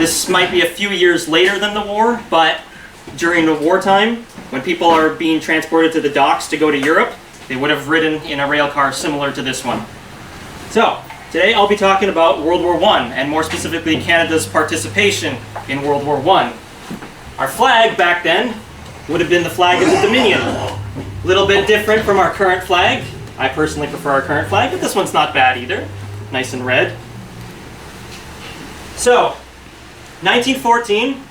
This might be a few years later than the war, but during the wartime, when people are being transported to the docks to go to Europe, they would have ridden in a rail car similar to this one. So, today I'll be talking about World War I, and more specifically Canada's participation in World War I. Our flag back then would have been the flag of the Dominion. A little bit different from our current flag. I personally prefer our current flag, but this one's not bad either. Nice and red. So, 1914,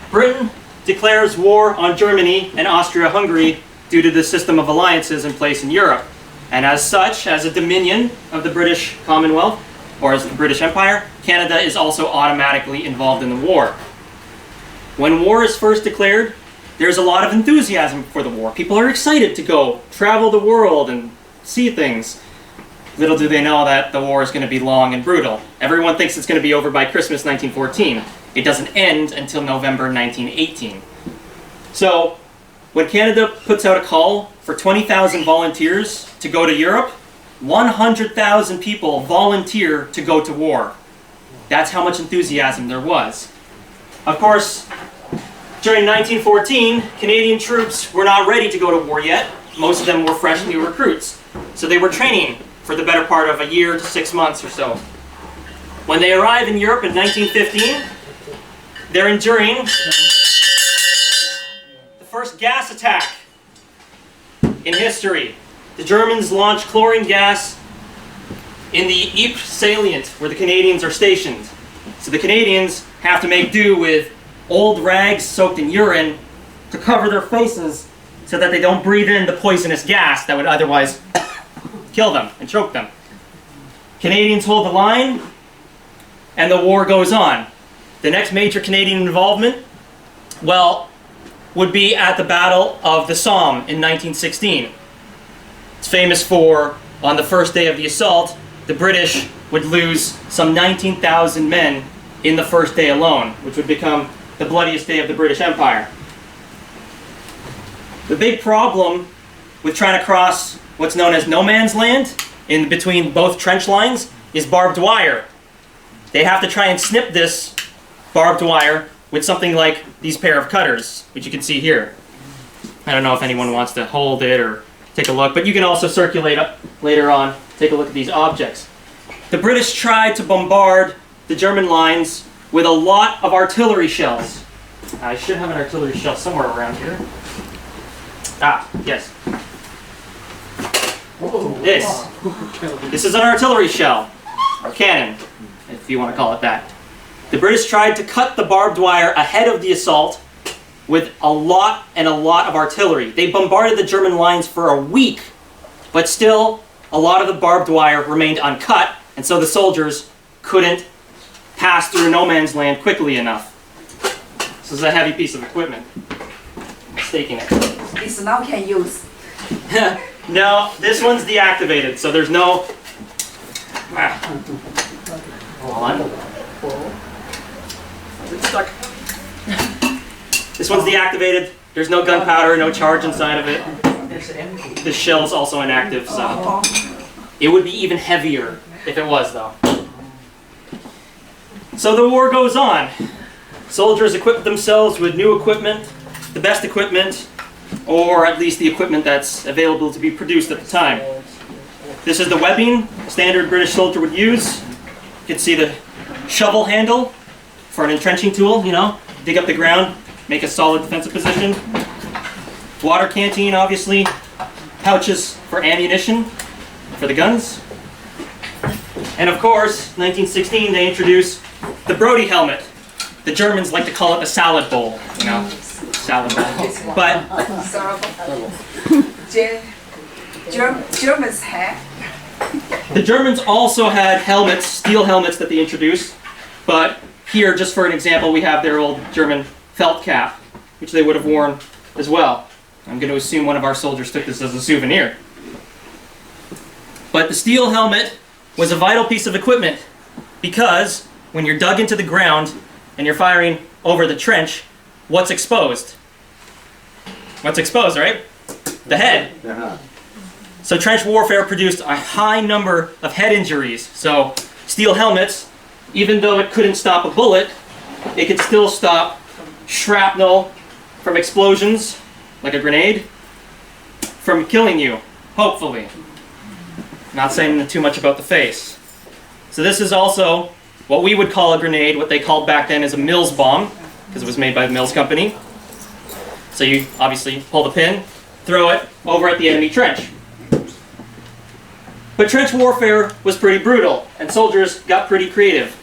Britain declares war on Germany and Austria-Hungary due to the system of alliances in place in Europe. And as such, as a dominion of the British Commonwealth, or as the British Empire, Canada is also automatically involved in the war. When war is first declared, there's a lot of enthusiasm for the war. People are excited to go travel the world and see things. Little do they know that the war is going to be long and brutal. Everyone thinks it's going to be over by Christmas 1914. It doesn't end until November 1918. So, when Canada puts out a call for 20,000 volunteers to go to Europe, 100,000 people volunteer to go to war. That's how much enthusiasm there was. Of course, during 1914, Canadian troops were not ready to go to war yet. Most of them were fresh new recruits. So they were training for the better part of a year to 6 months or so. When they arrive in Europe in 1915, they're enduring the first gas attack in history. The Germans launched chlorine gas in the Ypres salient where the Canadians are stationed. So the Canadians have to make do with old rags soaked in urine to cover their faces so that they don't breathe in the poisonous gas that would otherwise kill them and choke them. Canadians hold the line, and the war goes on. The next major Canadian involvement, well, would be at the Battle of the Somme in 1916. It's famous for, on the first day of the assault, the British would lose some 19,000 men in the first day alone, which would become the bloodiest day of the British Empire. The big problem with trying to cross what's known as no man's land in between both trench lines is barbed wire. They have to try and snip this barbed wire with something like these pair of cutters, which you can see here. I don't know if anyone wants to hold it or take a look, but you can also circulate up later on, take a look at these objects. The British tried to bombard the German lines with a lot of artillery shells. I should have an artillery shell somewhere around here. Ah, yes. This is an artillery shell, or cannon, if you want to call it that. The British tried to cut the barbed wire ahead of the assault with a lot of artillery. They bombarded the German lines for a week, but still a lot of the barbed wire remained uncut, and so the soldiers couldn't pass through no man's land quickly enough. This is a heavy piece of equipment. Staking it. This now can use. No, this one's deactivated, so there's no... Hold on. It's stuck. This one's deactivated. There's no gunpowder, no charge inside of it. The shell's also inactive, so... It would be even heavier if it was, though. So the war goes on. Soldiers equip themselves with new equipment, the best equipment, or at least the equipment that's available to be produced at the time. This is the webbing standard British soldier would use. You can see the shovel handle for an entrenching tool, you know, dig up the ground, make a solid defensive position. Water canteen, obviously. Pouches for ammunition for the guns. And of course, 1916, they introduced the Brody helmet. The Germans like to call it the salad bowl, you know. Salad bowl. But Germans have. the Germans also had helmets, steel helmets that they introduced. But here, just for an example, we have their old German felt cap, which they would have worn as well. I'm going to assume one of our soldiers took this as a souvenir. But the steel helmet was a vital piece of equipment because when you're dug into the ground and you're firing over the trench, what's exposed? What's exposed, right? The head. So trench warfare produced a high number of head injuries. So steel helmets, even though it couldn't stop a bullet, it could still stop shrapnel from explosions, like a grenade, from killing you, hopefully. Not saying too much about the face. So this is also what we would call a grenade, what they called back then is a Mills bomb, because it was made by the Mills Company. So you obviously pull the pin, throw it over at the enemy trench. But trench warfare was pretty brutal, and soldiers got pretty creative.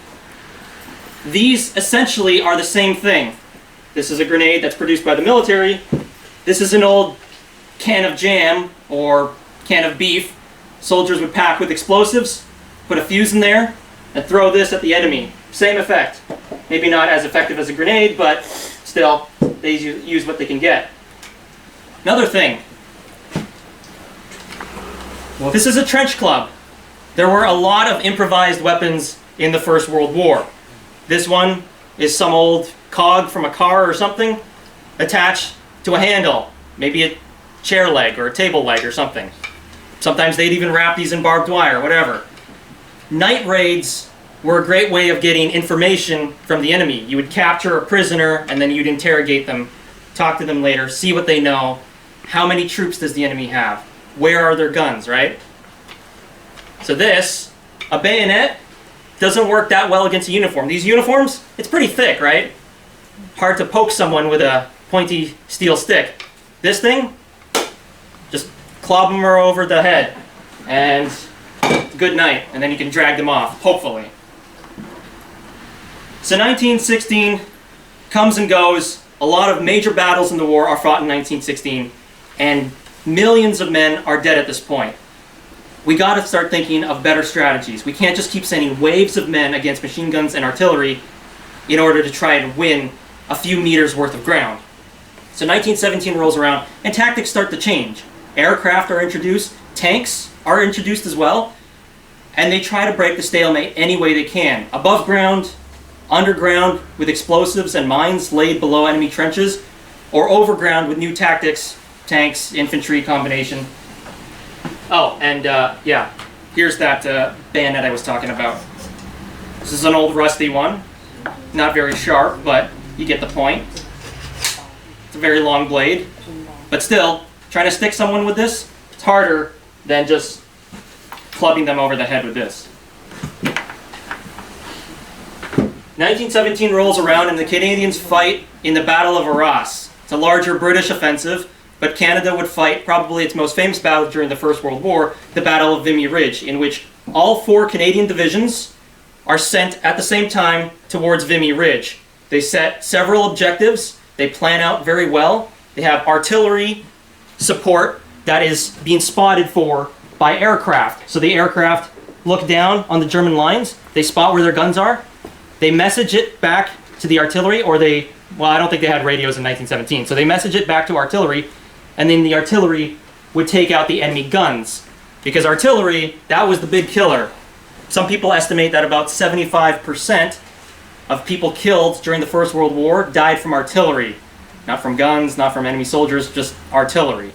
These essentially are the same thing. This is a grenade that's produced by the military. This is an old can of jam or can of beef. Soldiers would pack with explosives, put a fuse in there, and throw this at the enemy. Same effect. Maybe not as effective as a grenade, but still, they use what they can get. Another thing. This is a trench club. There were a lot of improvised weapons in the First World War. This one is some old cog from a car or something attached to a handle. Maybe a chair leg or a table leg or something. Sometimes they'd even wrap these in barbed wire, whatever. Night raids were a great way of getting information from the enemy. You would capture a prisoner and then you'd interrogate them, talk to them later, see what they know. How many troops does the enemy have? Where are their guns, right? So this, a bayonet, doesn't work that well against a uniform. These uniforms, it's pretty thick, right? Hard to poke someone with a pointy steel stick. This thing, just clob them over the head and good night, and then you can drag them off, hopefully. So 1916 comes and goes. A lot of major battles in the war are fought in 1916, and millions of men are dead at this point. We got to start thinking of better strategies. We can't just keep sending waves of men against machine guns and artillery in order to try and win a few meters worth of ground. So 1917 rolls around, and tactics start to change. Aircraft are introduced, tanks are introduced as well, and they try to break the stalemate any way they can. Above ground, underground with explosives and mines laid below enemy trenches, or overground with new tactics, tanks, infantry combination. Oh, and yeah, here's that bayonet I was talking about. This is an old rusty one. Not very sharp, but you get the point. It's a very long blade. But still, trying to stick someone with this, it's harder than just clubbing them over the head with this. 1917 rolls around and the Canadians fight in the Battle of Arras. It's a larger British offensive, but Canada would fight probably its most famous battle during the First World War, the Battle of Vimy Ridge, in which all 4 Canadian divisions are sent at the same time towards Vimy Ridge. They set several objectives, they plan out very well, they have artillery support that is being spotted for by aircraft. So the aircraft look down on the German lines, they spot where their guns are, they message it back to the artillery, or well, I don't think they had radios in 1917, so they message it back to artillery, and then the artillery would take out the enemy guns. Because artillery, that was the big killer. Some people estimate that about 75% of people killed during the First World War died from artillery. Not from guns, not from enemy soldiers, just artillery.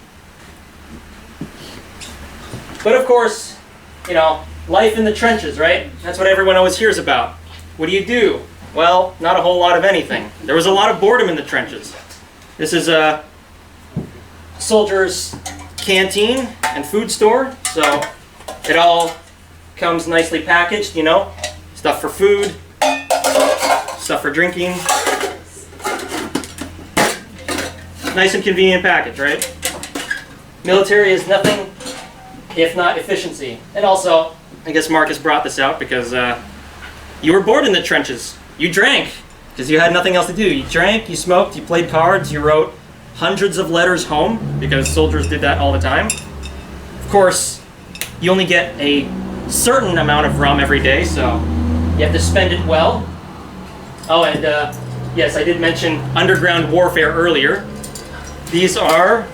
But of course, you know, life in the trenches, right? That's what everyone always hears about. What do you do? Well, not a whole lot of anything. There was a lot of boredom in the trenches. This is a soldier's canteen and food store, so it all comes nicely packaged, you know, stuff for food, stuff for drinking. Nice and convenient package, right? Military is nothing if not efficiency. And also, I guess Marcus brought this out because you were bored in the trenches. You drank because you had nothing else to do. You drank, you smoked, you played cards, you wrote hundreds of letters home because soldiers did that all the time. Of course, you only get a certain amount of rum every day, so you have to spend it well. Oh, and yes, I did mention underground warfare earlier. These are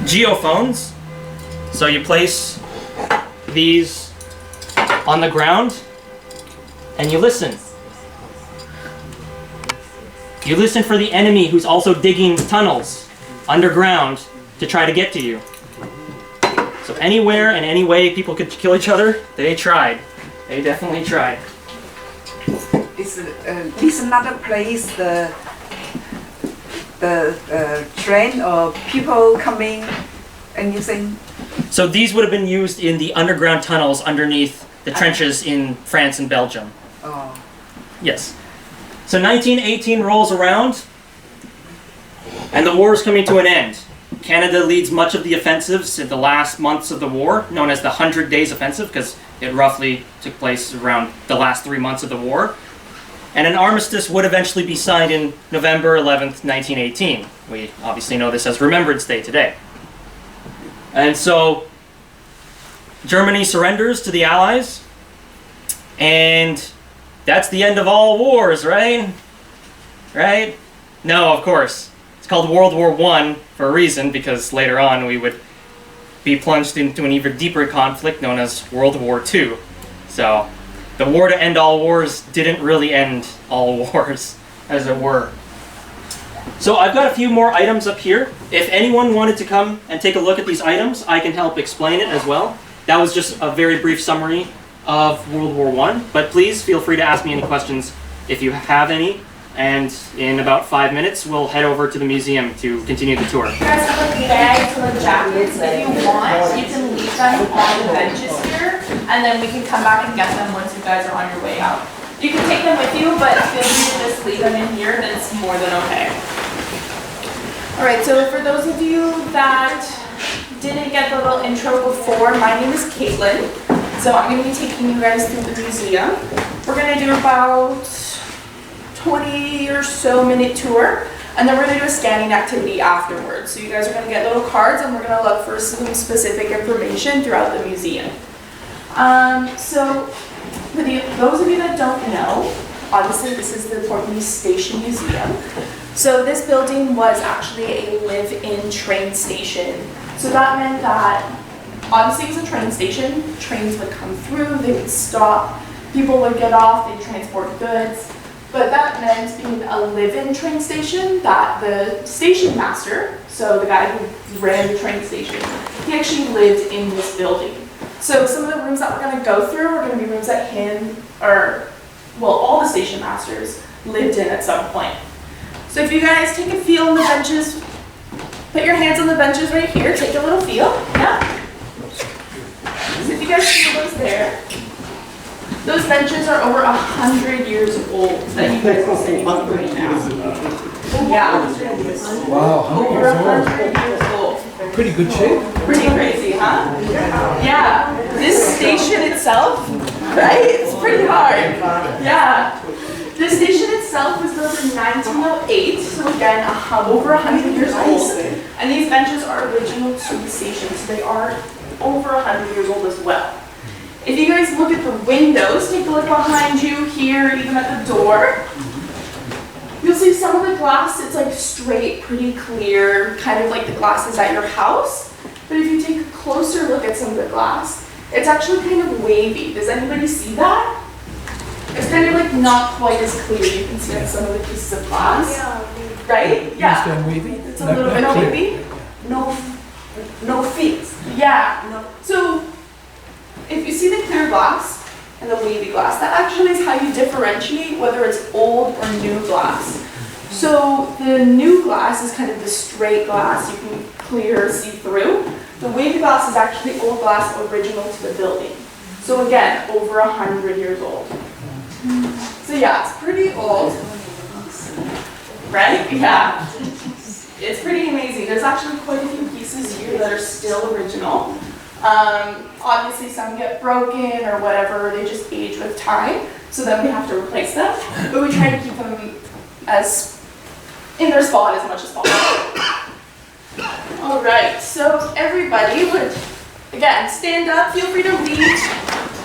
geophones. So you place these on the ground and you listen. You listen for the enemy who's also digging tunnels underground to try to get to you. So anywhere and any way people could kill each other, they tried. They definitely tried. is this another place the train or people coming, anything? So these would have been used in the underground tunnels underneath the trenches in France and Belgium. Oh. Yes. So 1918 rolls around, and the war is coming to an end. Canada leads much of the offensives in the last months of the war, known as the 100 Days Offensive, because it roughly took place around the last 3 months of the war. And an armistice would eventually be signed in November 11th, 1918. We obviously know this as Remembrance Day today. And so Germany surrenders to the Allies, and that's the end of all wars, right? Right? No, of course. It's called World War I for a reason, because later on we would be plunged into an even deeper conflict known as World War II. So the war to end all wars didn't really end all wars, as it were. So I've got a few more items up here. If anyone wanted to come and take a look at these items, I can help explain it as well. That was just a very brief summary of World War I, but please feel free to ask me any questions if you have any. And in about 5 minutes, we'll head over to the museum to continue the tour. You guys have like bags and like jackets. If you want, you can leave them on the benches here, and then we can come back and get them once you guys are on your way out. You can take them with you, but feel free to just leave them in here, then it's more than okay. Alright, so for those of you that didn't get the little intro before, my name is Caitlin. So I'm going to be taking you guys through the museum. We're going to do about 20 or so minute tour, and then we're going to do a scanning activity afterwards. So you guys are going to get little cards, and we're going to look for some specific information throughout the museum. So for those of you that don't know, obviously this is the Port Moody Station Museum. So this building was actually a live-in train station. So that meant that obviously it was a train station, trains would come through, they would stop, people would get off, they'd transport goods. But that meant being a live-in train station that the station master, so the guy who ran the train station, he actually lived in this building. So some of the rooms that we're going to go through are going to be rooms that him, or well, all the station masters lived in at some point. So if you guys take a feel on the benches, put your hands on the benches right here, take a little feel, yeah? So if you guys feel those there, those benches are over 100 years old that you guys are sitting on right now. Yeah. Wow, Over 100 years old. pretty good shape. Pretty crazy, huh? Yeah. This station itself, right? It's pretty hard. Yeah. The station itself was built in 1908, so again, over 100 years old. And these benches are original to the station, so they are over 100 years old as well. If you guys look at the windows, take a look behind you here, even at the door. You'll see some of the glass, it's like straight, pretty clear, kind of like the glasses at your house. But if you take a closer look at some of the glass, it's actually kind of wavy. Does anybody see that? It's kind of like not quite as clear. You can see on some of the pieces of glass. Right? Yeah. Understand wavy? It's a little bit wavy. No feet. Yeah. No. So if you see the clear glass and the wavy glass, that actually is how you differentiate whether it's old or new glass. So the new glass is kind of the straight glass you can clear, see through. The wavy glass is actually old glass original to the building. So again, over 100 years old. So yeah, it's pretty old. Right? Yeah. It's pretty amazing. There's actually quite a few pieces here that are still original. Obviously some get broken or whatever, they just age with time, so then we have to replace them. But we try to keep them as in their spot as much as possible. Alright, so everybody would, again, stand up, feel free to leave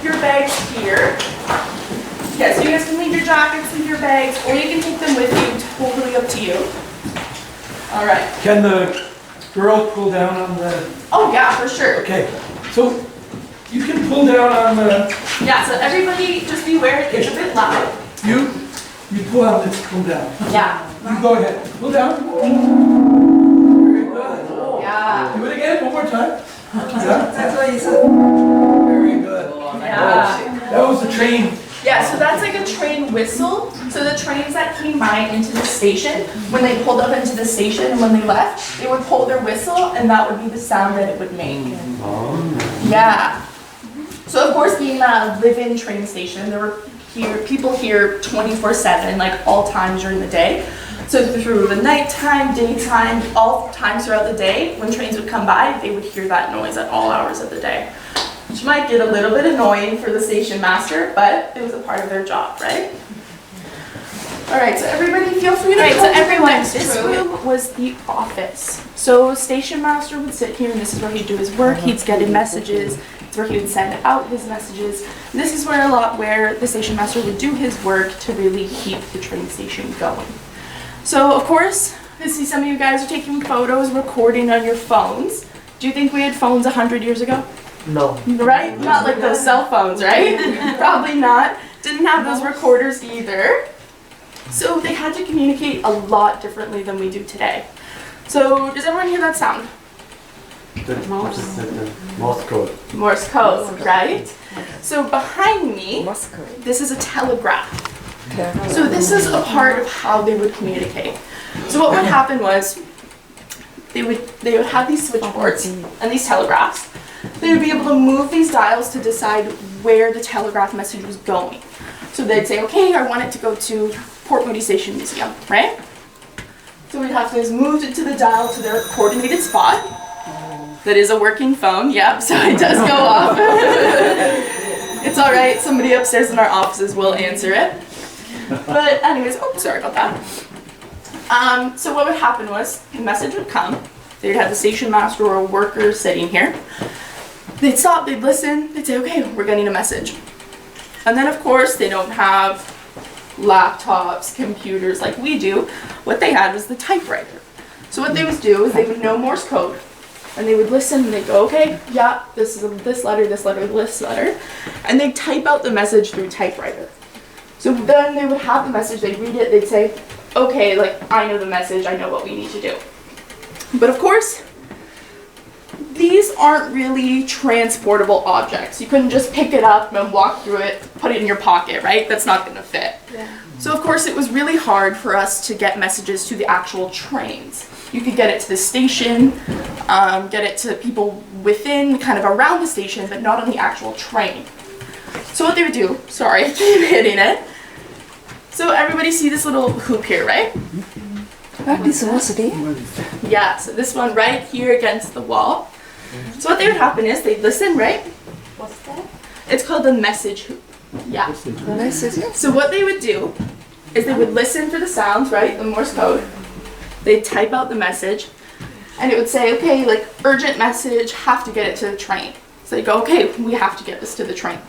your bags here. Yes, you guys can leave your jackets, leave your bags, or you can take them with you, totally up to you. Alright. Can the girl pull down on the, Oh yeah, for sure. okay, so you can pull down on the, Yeah, so everybody just beware, it gets a bit loud. you pull on this, pull down. Yeah. You go ahead, pull down. Very good. Yeah. Do it again, one more time. Yeah, That's what it's. very good. Yeah. That was the train Yeah, so that's like a train whistle. So the trains that came by into the station, when they pulled up into the station and when they left, they would pull their whistle and that would be the sound that it would make. Yeah. So of course, being a live-in train station, there were people here 24/7, like all times during the day. So through the nighttime, daytime, all times throughout the day, when trains would come by, they would hear that noise at all hours of the day. Which might get a little bit annoying for the station master, but it was a part of their job, right? All right, so everybody feel free to. All right, so everyone, this room was the office. So station master would sit here, and this is where he'd do his work. He'd get in messages. It's where he would send out his messages. And this is where the station master would do his work to really keep the train station going. So of course, I see some of you guys are taking photos, recording on your phones. Do you think we had phones 100 years ago? No. Right? Not like those cell phones, right? Probably not. Didn't have those recorders either. So they had to communicate a lot differently than we do today. So does everyone hear that sound? The Morse code. Morse code, right? So behind me, Moscow. this is a telegraph. So this is a part of how they would communicate. So what would happen was they would have these switchboards and these telegraphs. They would be able to move these dials to decide where the telegraph message was going. So they'd say, okay, I want it to go to Port Moody Station Museum, right? So we'd have to just move it to the dial to their coordinated spot. That is a working phone, yep, so it does go off. It's all right, somebody upstairs in our offices will answer it. But anyways, oh, sorry about that. So what would happen was, the message would come, they'd have the station master or a worker sitting here. They'd stop, they'd listen, they'd say, okay, we're getting a message. And then of course, they don't have laptops, computers like we do. What they had was the typewriter. So what they would do is they would know Morse code. And they would listen and they'd go, okay, yeah, this is this letter, this letter, this letter. And they'd type out the message through typewriter. So then they would have the message, they'd read it, they'd say, okay, like, I know the message, I know what we need to do. But of course, these aren't really transportable objects. You couldn't just pick it up and walk through it, put it in your pocket, right? That's not gonna fit. Yeah. So of course, it was really hard for us to get messages to the actual trains. You could get it to the station, get it to people within, kind of around the station, but not on the actual train. So what they would do, sorry, I keep hitting it. So everybody see this little hoop here, right? This was there. Yeah, so this one right here against the wall. So what they would happen is they'd listen, right? What's that? It's called the message hoop. Yeah. So what they would do is they would listen for the sounds, right? The Morse code. They'd type out the message and it would say, okay, like urgent message, have to get it to the train. So they go, okay, we have to get this to the train.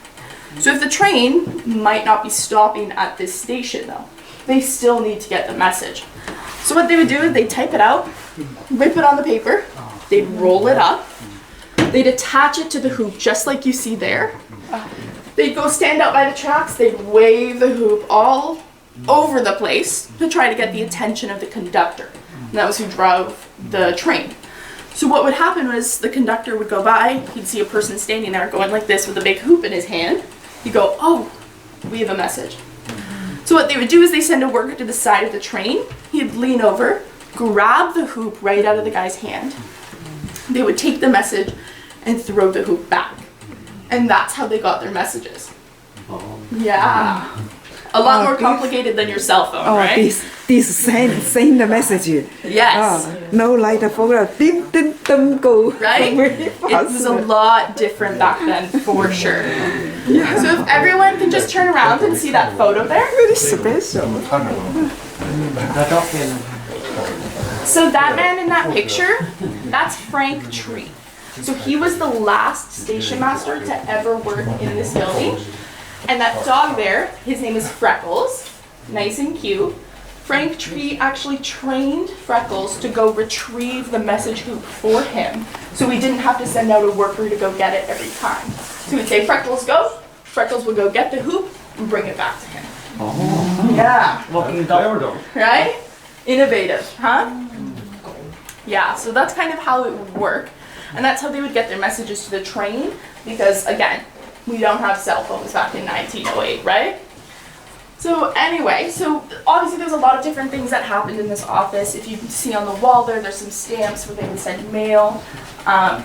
So if the train might not be stopping at this station though, they still need to get the message. So what they would do is they'd type it out, rip it on the paper, they'd roll it up, they'd attach it to the hoop just like you see there. They'd go stand out by the tracks, they'd wave the hoop all over the place to try to get the attention of the conductor. And that was who drove the train. So what would happen was the conductor would go by, he'd see a person standing there going like this with a big hoop in his hand. He'd go, oh, we have a message. So what they would do is they send a worker to the side of the train. He'd lean over, grab the hoop right out of the guy's hand. They would take the message and throw the hoop back. And that's how they got their messages. Yeah. A lot more complicated than your cell phone, right? This send the message. Yes. No like the phone, dim dim dim go. Right? It was a lot different back then, for sure. So if everyone can just turn around and see that photo there. Very special. So that man in that picture, that's Frank Tree. So he was the last station master to ever work in this building. And that dog there, his name is Freckles, nice and cute. Frank Tree actually trained Freckles to go retrieve the message hoop for him, so we didn't have to send out a worker to go get it every time. So we'd say, Freckles, go. Freckles would go get the hoop and bring it back to him. Oh. Yeah. Walking dog. Right? Innovative, huh? Yeah, so that's kind of how it would work. And that's how they would get their messages to the train, because again, we don't have cell phones back in 1908, right? So anyway, so obviously there's a lot of different things that happened in this office. If you can see on the wall there's some stamps where they would send mail.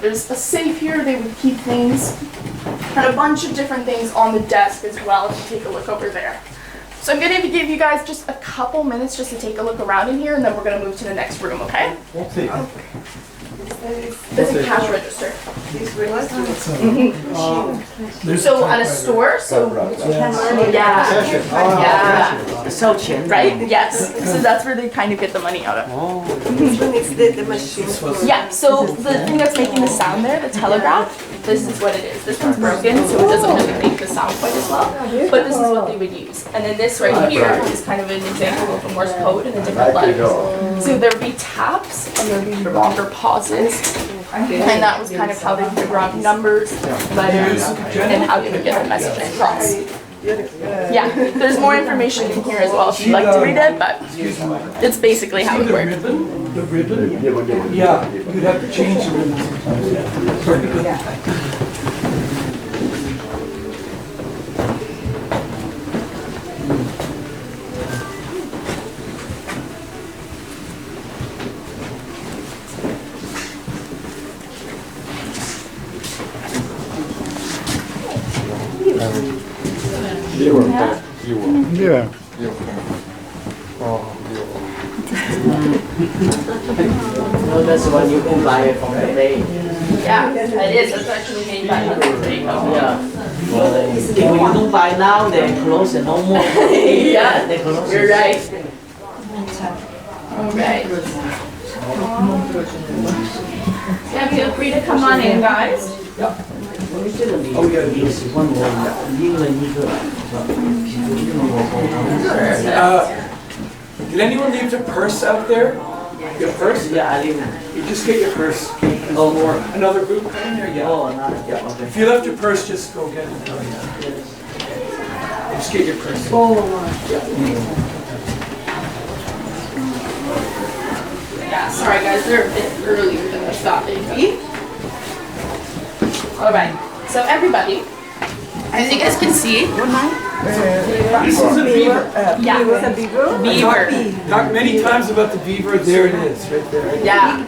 There's a safe here, they would keep things, and a bunch of different things on the desk as well if you take a look over there. So I'm going to give you guys just a couple minutes just to take a look around in here, and then we're going to move to the next room, okay? There's a cash register. So at a store, yeah, right? Yes. So that's where they kind of get the money out of. This one is the machine. Yeah. So the thing that's making the sound there, the telegraph, this is what it is. This one's broken, so it doesn't really make the sound quite as well. But this is what they would use. And then this right here is kind of an example of a Morse code and the different letters. So there'd be taps and there'd be longer pauses. And that was kind of how they would figure out numbers, letters, and how they would get the message across. Yeah, there's more information in here as well if you'd like to read it, but it's basically how it worked. The ribbon? Yeah, you'd have to change the ribbon sometimes. Yeah. No, that's one you can buy it from the bay. Yeah, it is. It's actually made by Yeah. If you don't buy now, they close it no more. Yeah, they close you're it. right. All right. Yeah, feel free to come on in, guys. Oh, yeah. One more. Did anyone leave their purse out there? Your purse? Yeah, I leave. You just get your purse. Oh, more. Another group coming here? Yeah. Oh, not yeah. Okay. If you left your purse, just go get it. Just get your purse. Yeah, sorry guys, they're a bit earlier than I thought they'd be. All right, so everybody, as you guys can see, This is a beaver. yeah, beaver. Talked many times about the beaver. There it is, right there. Yeah.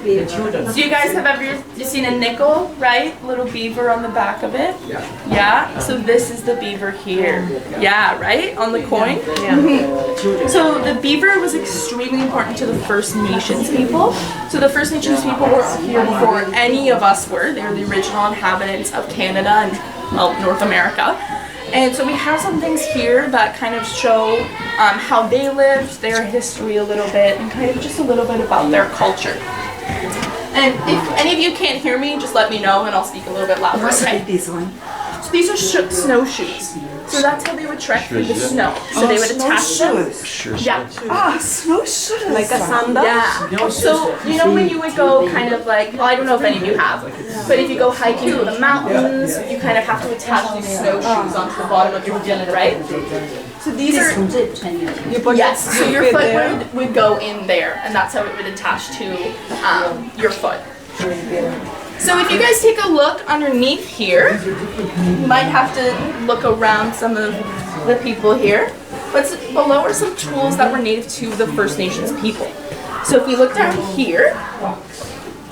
So you guys have ever seen a nickel, right? Little beaver on the back of it. Yeah. Yeah. So this is the beaver here. Yeah, right? On the coin. Yeah. So the beaver was extremely important to the First Nations people. So the First Nations people were here before any of us were. They were the original inhabitants of Canada and well, North America. And so we have some things here that kind of show how they lived, their history a little bit, and kind of just a little bit about their culture. And if any of you can't hear me, just let me know and I'll speak a little bit louder, okay? This one. So these are snowshoes. So that's how they would trek through the snow. So they would attach them. Yeah. Ah, snowshoes. Like a sandal? Yeah. So, you know when you would go kind of like, well, I don't know if any of you have, but if you go hiking through the mountains, you kind of have to attach these snowshoes onto the bottom of your feet, right? So these are, yes, so your foot would go in there, and that's how it would attach to your foot. So if you guys take a look underneath here, you might have to look around some of the people here. But below are some tools that were native to the First Nations people. So if we look down here,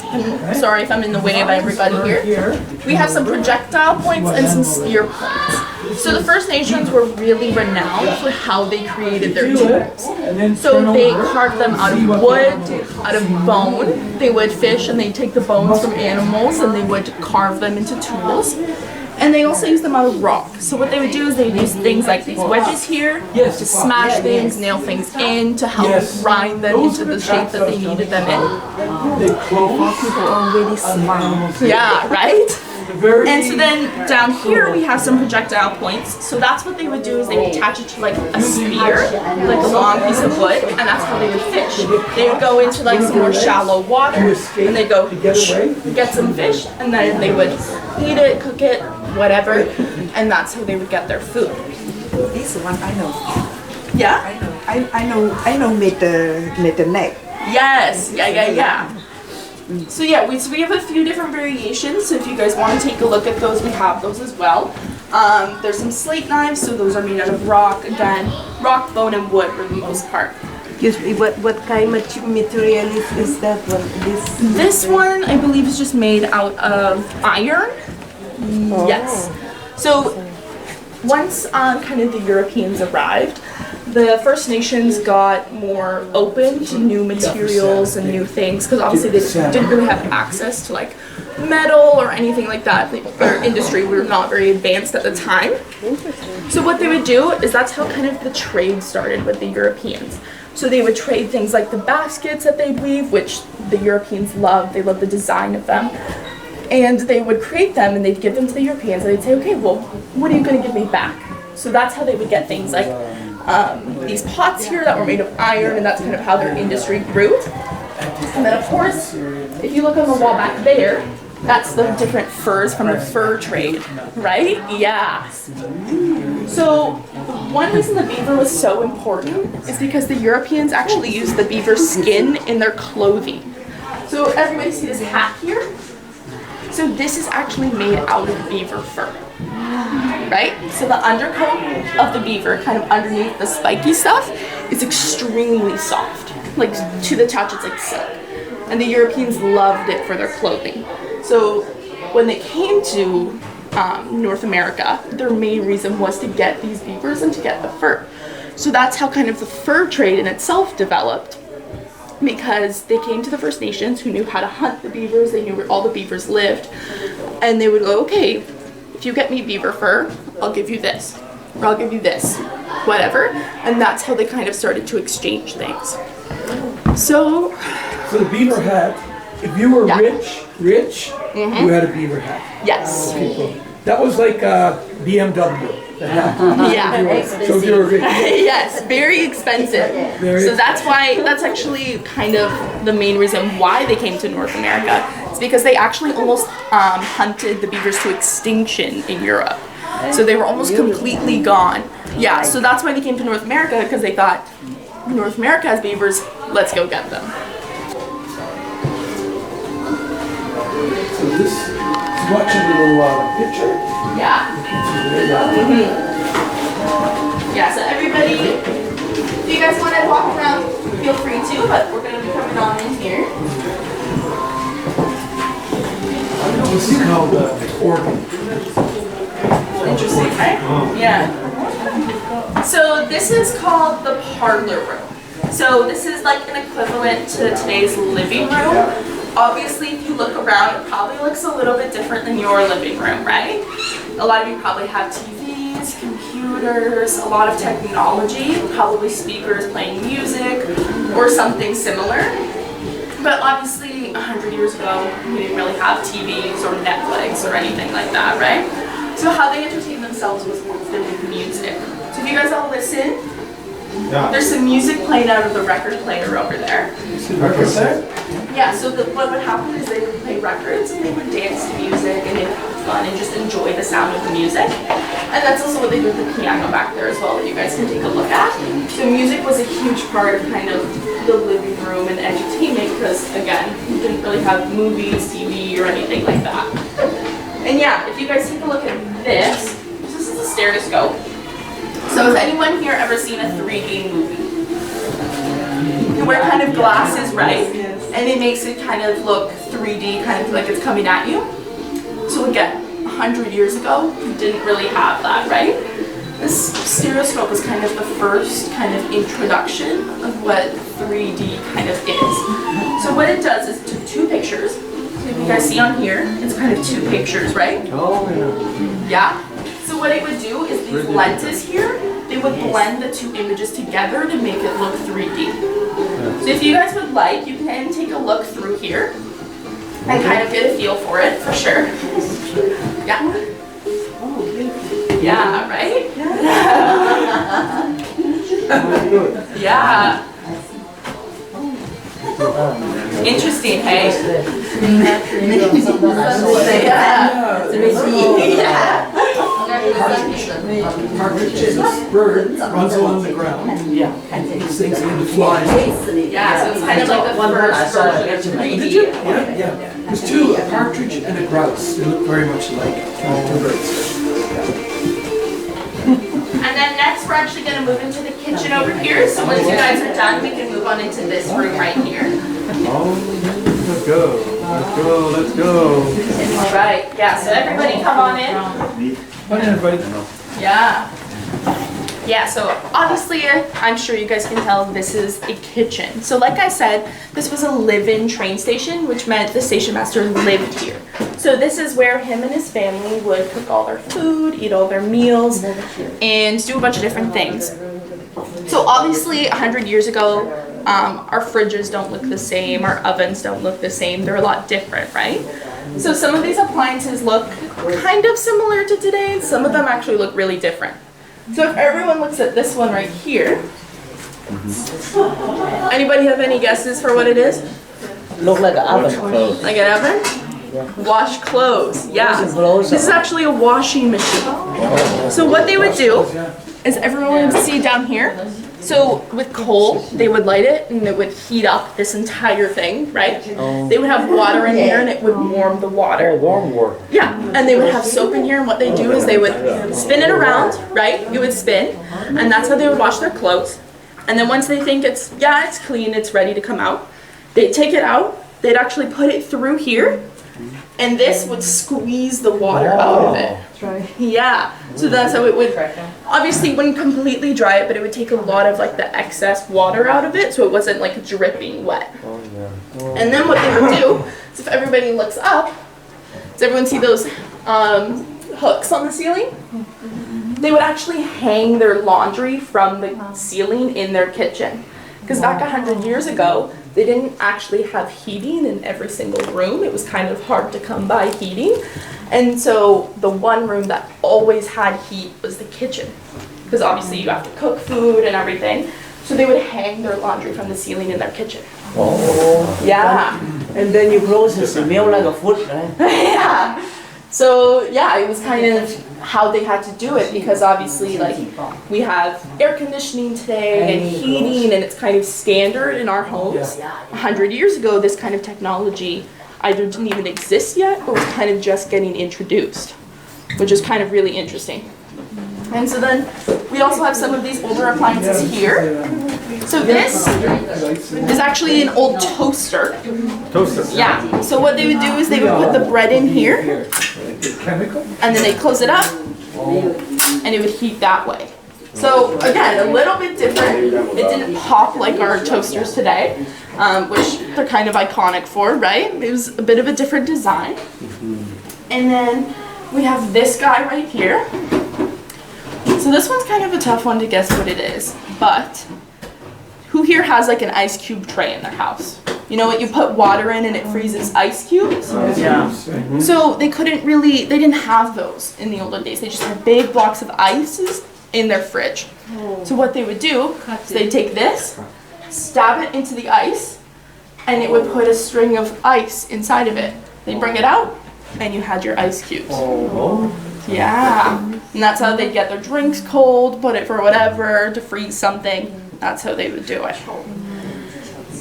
I'm sorry if I'm in the way of everybody here, we have some projectile points and some spear points. So the First Nations were really renowned for how they created their tools. So they carved them out of wood, out of bone. They would fish and they'd take the bones from animals and they would carve them into tools. And they also used them out of rock. So what they would do is they would use things like these wedges here to smash things, nail things in, to help grind them into the shape that they needed them in. People already smart. Yeah, right? And so then down here we have some projectile points. So that's what they would do is they would attach it to like a spear, like a long piece of wood, and that's how they would fish. They would go into like some more shallow water and they'd go get some fish and then they would eat it, cook it, whatever, and that's how they would get their food. This one I know. Yeah? I know made the neck. Yes, yeah. So yeah, we have a few different variations, so if you guys want to take a look at those, we have those as well. There's some slate knives, so those are made out of rock. Again, rock, bone, and wood for the most part. Excuse me, what kind of material is that one? This one, I believe, is just made out of iron. Yes. So once kind of the Europeans arrived, the First Nations got more open to new materials and new things because obviously they didn't really have access to like metal or anything like that. Their industry were not very advanced at the time. So what they would do is that's how kind of the trade started with the Europeans. So they would trade things like the baskets that they'd weave, which the Europeans loved. They loved the design of them. And they would create them and they'd give them to the Europeans and they'd say, okay, well, what are you going to give me back? So that's how they would get things like these pots here that were made of iron, and that's kind of how their industry grew. And then of course, if you look on the wall back there, that's the different furs from the fur trade, right? Yeah. So one reason the beaver was so important is because the Europeans actually used the beaver skin in their clothing. So everybody see this hat here? So this is actually made out of beaver fur, right? So the undercoat of the beaver, kind of underneath the spiky stuff, is extremely soft. Like to the touch, it's like silk. And the Europeans loved it for their clothing. So when they came to North America, their main reason was to get these beavers and to get the fur. So that's how kind of the fur trade in itself developed, because they came to the First Nations who knew how to hunt the beavers, they knew where all the beavers lived, and they would go, okay, if you get me beaver fur, I'll give you this, or I'll give you this, whatever. And that's how they kind of started to exchange things. So the beaver hat, if you were Yeah. rich, you had a beaver hat. yes, Okay. That was like a BMW. The hat. yeah. So if you were rich. Yes, very expensive. So that's why, that's actually kind of the main reason why they came to North America. It's because they actually almost hunted the beavers to extinction in Europe. So they were almost completely gone. Yeah, so that's why they came to North America, because they thought, North America has beavers, let's go get them. So this is watching a little picture. Yeah. Yeah, so everybody, if you guys want to walk around, feel free to, but we're going to be coming on in here. This is called organ. Interesting, right? Yeah. So this is called the parlor room. So this is like an equivalent to today's living room. Obviously, if you look around, it probably looks a little bit different than your living room, right? A lot of you probably have TVs, computers, a lot of technology, probably speakers playing music or something similar. But obviously, 100 years ago, we didn't really have TVs or Netflix or anything like that, right? So how they entertained themselves was through music. So if you guys all listen, there's some music playing out of the record player over there. Yeah, so what would happen is they would play records and they would dance to music and they would have fun and just enjoy the sound of the music. And that's also what they do with the piano back there as well that you guys can take a look at. So music was a huge part of kind of the living room and entertainment because, again, we didn't really have movies, TV, or anything like that. And yeah, if you guys take a look at this is a stereoscope. So has anyone here ever seen a 3D movie? You wear kind of glasses, right? And it makes it kind of look 3D, kind of like it's coming at you. So again, 100 years ago, you didn't really have that, right? This stereoscope was kind of the first kind of introduction of what 3D kind of is. So what it does is it took two pictures. So if you guys see on here, it's kind of two pictures, right? Oh, Yeah. So what it would do is these lenses here, they would blend the two images together to make it look 3D. So if you guys would like, you can take a look through here and kind of get a feel for it, for sure. Yeah. Yeah, right? Yeah. Interesting, hey? Yeah. Partridge, this bird runs along the ground. Yeah. These things begin to fly. Yeah, so it's kind of like the first version of 3D. Did you? Yeah. There's two, a partridge and a grouse. They look very much alike. Two birds. And then next, we're actually going to move into the kitchen over here. So once you guys are done, we can move on into this room right here. Let's go. Let's go. Let's go. All right. Yeah. So everybody, come on in. Come on in, everybody. Yeah. Yeah, so obviously, I'm sure you guys can tell this is a kitchen. So like I said, this was a live-in train station, which meant the station master lived here. So this is where him and his family would cook all their food, eat all their meals, and do a bunch of different things. So obviously, 100 years ago, our fridges don't look the same, our ovens don't look the same, they're a lot different, right? So some of these appliances look kind of similar to today, and some of them actually look really different. So if everyone looks at this one right here, anybody have any guesses for what it is? Look like an oven. Like an oven? Wash clothes, yeah. This is actually a washing machine. So what they would do is everyone would see down here. So with coal, they would light it and it would heat up this entire thing, right? They would have water in here and it would warm the water. Warm water. Yeah, and they would have soap in here, and what they do is they would spin it around, right? It would spin, and that's how they would wash their clothes. And then once they think it's clean, it's ready to come out, they'd take it out, they'd actually put it through here, and this would squeeze the water out of it. Yeah, so that's how it would, obviously it wouldn't completely dry it, but it would take a lot of like the excess water out of it, so it wasn't like dripping wet. And then what they would do is, if everybody looks up, does everyone see those hooks on the ceiling? They would actually hang their laundry from the ceiling in their kitchen. Because back 100 years ago, they didn't actually have heating in every single room. It was kind of hard to come by heating. And so the one room that always had heat was the kitchen. Because obviously you have to cook food and everything. So they would hang their laundry from the ceiling in their kitchen. Oh. Yeah. And then you close it, smell like a food, right? Yeah. So yeah, it was kind of how they had to do it, because obviously like we have air conditioning today and heating, and it's kind of standard in our homes. 100 years ago, this kind of technology either didn't even exist yet or was kind of just getting introduced, which is kind of really interesting. And so then we also have some of these older appliances here. So this is actually an old toaster. Toaster. Yeah. So what they would do is they would put the bread in here, Chemical? and then they close it up, and it would heat that way. So again, a little bit different. It didn't pop like our toasters today, which they're kind of iconic for, right? It was a bit of a different design. And then we have this guy right here. So this one's kind of a tough one to guess what it is, but who here has like an ice cube tray in their house? You know what, you put water in and it freezes ice cubes? Yeah. So they didn't have those in the olden days. They just had big blocks of ices in their fridge. So what they would do is they'd take this, stab it into the ice, and it would put a string of ice inside of it. They'd bring it out, and you had your ice cubes. Yeah, and that's how they'd get their drinks cold, put it for whatever, to freeze something. That's how they would do it.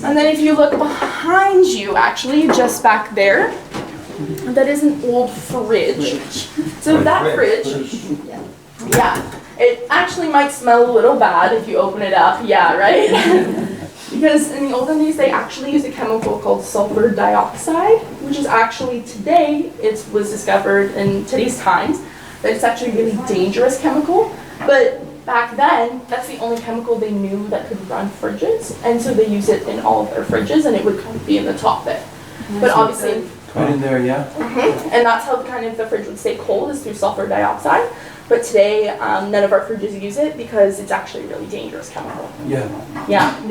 And then if you look behind you, actually, just back there, that is an old fridge. So that fridge, yeah, it actually might smell a little bad if you open it up, yeah, right? Because in the olden days, they actually used a chemical called sulfur dioxide, which is actually today, it was discovered in today's times, that it's actually a really dangerous chemical. But back then, that's the only chemical they knew that could run fridges, and so they use it in all of their fridges, and it would kind of be in the top bit. But obviously, Right in there, yeah. and that's how the fridge would stay cold, is through sulfur dioxide. But today, none of our fridges use it because it's actually a really dangerous chemical. Yeah. Yeah.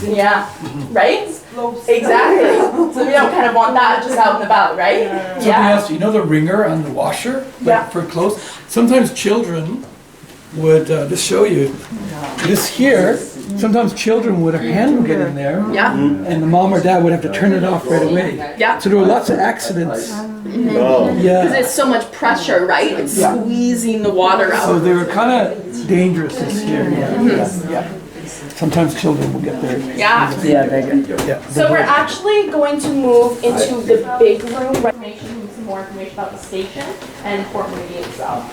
Yeah. Right? Explodes. Exactly. So we don't kind of want that just out and about, right? Something else, you know the wringer on the washer? Like Yeah. for clothes? Sometimes children would, just show you, this here, sometimes children would, a hand would get in there, Yeah. and the mom or dad would have to turn it off right away. Yeah. So there were lots of accidents. Because Yeah. it's so much pressure, right? It's Yeah. squeezing the water So out. they were kind of dangerous this here. Yeah. Sometimes children will get there. Yeah. Yeah, they got. Yeah. So we're actually going to move into the big room. Some more information about the station and Fort Moody itself.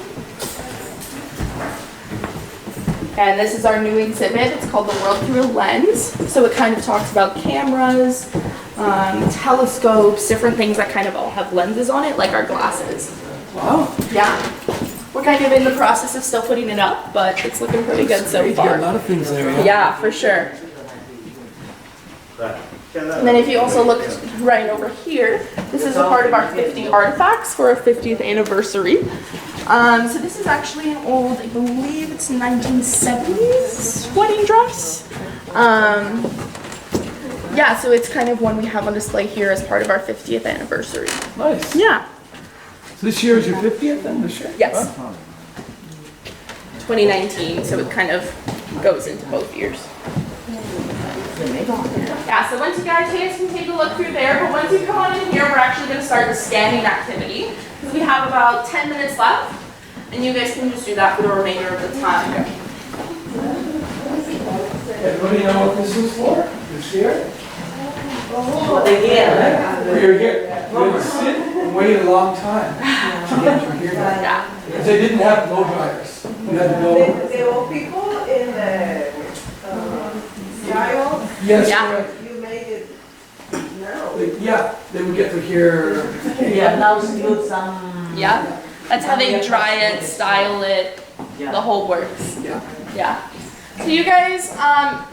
And this is our new exhibit. It's called The World Through a Lens. So it kind of talks about cameras, telescopes, different things that kind of all have lenses on it, like our glasses. Wow. Yeah. We're kind of in the process of still putting it up, but it's looking pretty good so You got a far. lot of things there, yeah? Yeah, for sure. And then if you also look right over here, this is a part of our 50 artifacts for our 50th anniversary. So this is actually an old, I believe it's 1970s wedding dress. Yeah, so it's kind of one we have on display here as part of our 50th anniversary. Nice. Yeah. So this year is your 50th then, this year? Yes. 2019, so it kind of goes into both years. Yeah, so once you guys can take a look through there, but once you come on in here, we're actually going to start the scanning activity. Because we have about 10 minutes left, and you guys can just do that for the remainder of the time. Everybody know what this is for? This here? What they get, We're here. We had to sit and wait a long time to get through here. Yeah. Because they didn't have blow dryers. You had to go. There were people in the trial. Yes, Yeah. correct. You made it now. Yeah, they would get through here. yeah, now still some. Yeah. That's how they dry it, style it, the whole works. Yeah. Yeah. So you guys,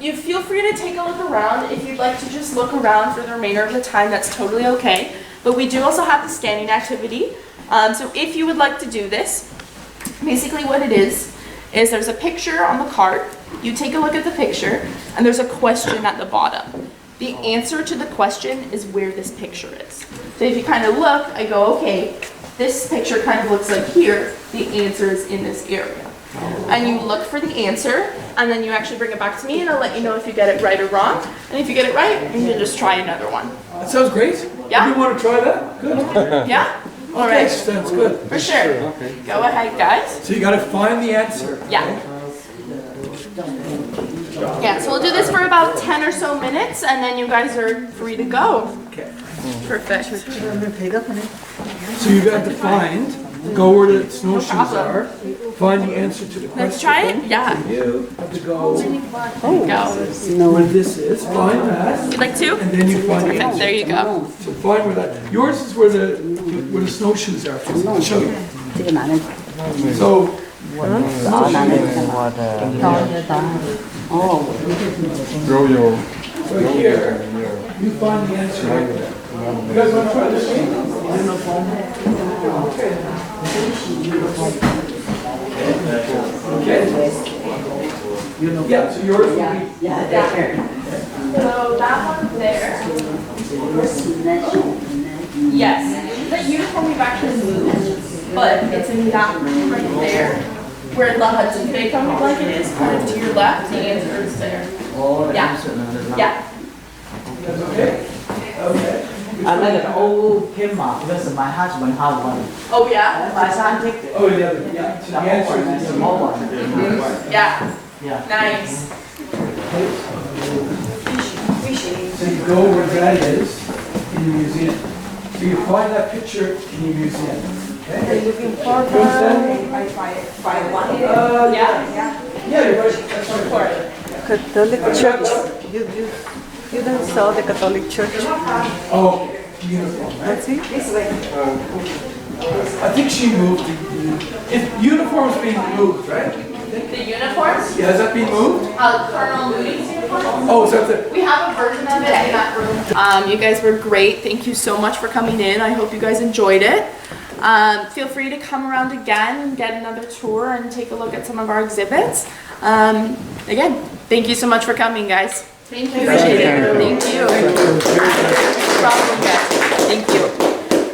you feel free to take a look around. If you'd like to just look around for the remainder of the time, that's totally okay. But we do also have the scanning activity. So if you would like to do this, basically what it is there's a picture on the card. You take a look at the picture, and there's a question at the bottom. The answer to the question is where this picture is. So if you kind of look, I go, okay, this picture kind of looks like here. The answer is in this area. And you look for the answer, and then you actually bring it back to me, and I'll let you know if you get it right or wrong. And if you get it right, you can just try another one. That sounds great. Yeah. You want to try that? Good. Yeah? All Okay, right. sounds good. For sure. Go ahead, guys. So you got to find the answer. Yeah. Yeah, so we'll do this for about 10 or so minutes, and then you guys are free to go. Okay. Perfect. So you got to go where the snowshoes are, find the answer to the question. Let's try it? Yeah. You have to go Go. where this is, find that, You'd like to? and then you find the Perfect, answer. there you go. So find where that, yours is where the snowshoes are. I'll show you. So, right here, you find the answer right there. You guys want to try this game? Okay. Yeah, so yours will be. So that one there. Yes. The uniform we've actually moved, but it's in that room right there. Where the Hudson Bay Company blanket is, kind of to your left, the answer is there. Yeah. Yeah. That's okay? Okay. I like an old camera because my husband has one. Oh, yeah? My son take the Oh, yeah. So the answer one, is the in small one. Yeah. Yeah. Nice. So you go where that is in the museum. So you find that picture in the museum. Okay? Looking for You understand? by one. Yeah. Yeah, you're right. That's right. Catholic Church. You don't saw the Catholic Church. Oh, uniform, right? Let's see. This way. I think she moved the uniform's being moved, right? The uniforms? Yeah, has that been moved? Colonel Moody's uniform? Oh, is that the, We have a version of it in that room. You guys were great. Thank you so much for coming in. I hope you guys enjoyed it. Feel free to come around again and get another tour and take a look at some of our exhibits. Again, thank you so much for coming, guys. Thank you. Appreciate it. Thank you. No problem, guys. Thank you.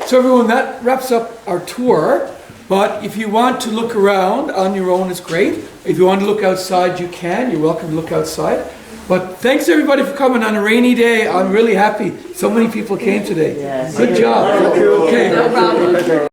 so everyone, that wraps up our tour. But if you want to look around on your own, it's great. If you want to look outside, you can. You're welcome to look outside. But thanks everybody for coming on a rainy day. I'm really happy so many people came today. Good job. Okay. No problem.